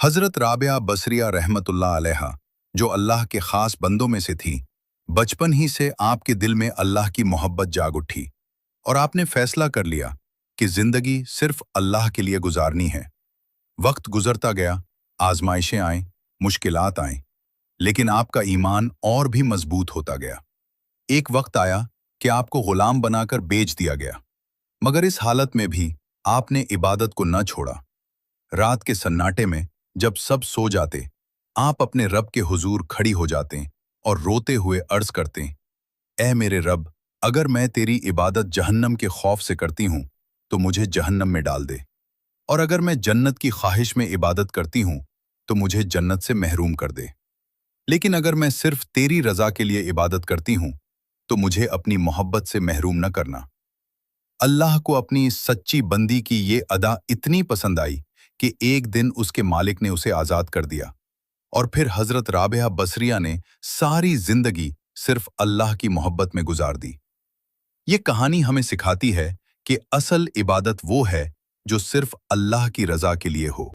हजरत राबिया बसरिया रहमतुल्लाह अलैहा, जो अल्लाह के खास बंदों में से थी, बचपन ही से आपके दिल में अल्लाह की मोहब्बत जाग उठी और आपने फैसला कर लिया कि जिंदगी सिर्फ अल्लाह के लिए गुजारनी है। वक्त गुजरता गया, आजमाइशें आईं, मुश्किलात आईं, लेकिन आपका ईमान और भी मजबूत होता गया। एक वक्त आया कि आपको गुलाम बनाकर बेच दिया गया, मगर इस हालत में भी आपने इबादत को न छोड़ा। रात के सन्नाटे में जब सब सो जाते, आप अपने रब के हुजूर खड़ी हो जाते और रोते हुए अर्ज करते, ऐ मेरे रब, अगर मैं तेरी इबादत जहन्नम के खौफ से करती हूँ तो मुझे जहन्नम में डाल दे, और अगर मैं जन्नत की ख्वाहिश में इबादत करती हूँ तो मुझे जन्नत से महरूम कर दे। लेकिन अगर मैं सिर्फ तेरी रजा के लिए इबादत करती हूँ तो मुझे अपनी मोहब्बत से महरूम न करना। अल्लाह को अपनी इस सच्ची बंदी की ये अदा इतनी पसंद आई कि एक दिन उसके मालिक ने उसे आज़ाद कर दिया, और फिर हजरत राबिया बसरिया ने सारी जिंदगी सिर्फ अल्लाह की मोहब्बत में गुजार दी। ये कहानी हमें सिखाती है कि असल इबादत वो है जो सिर्फ अल्लाह की रजा के लिए हो।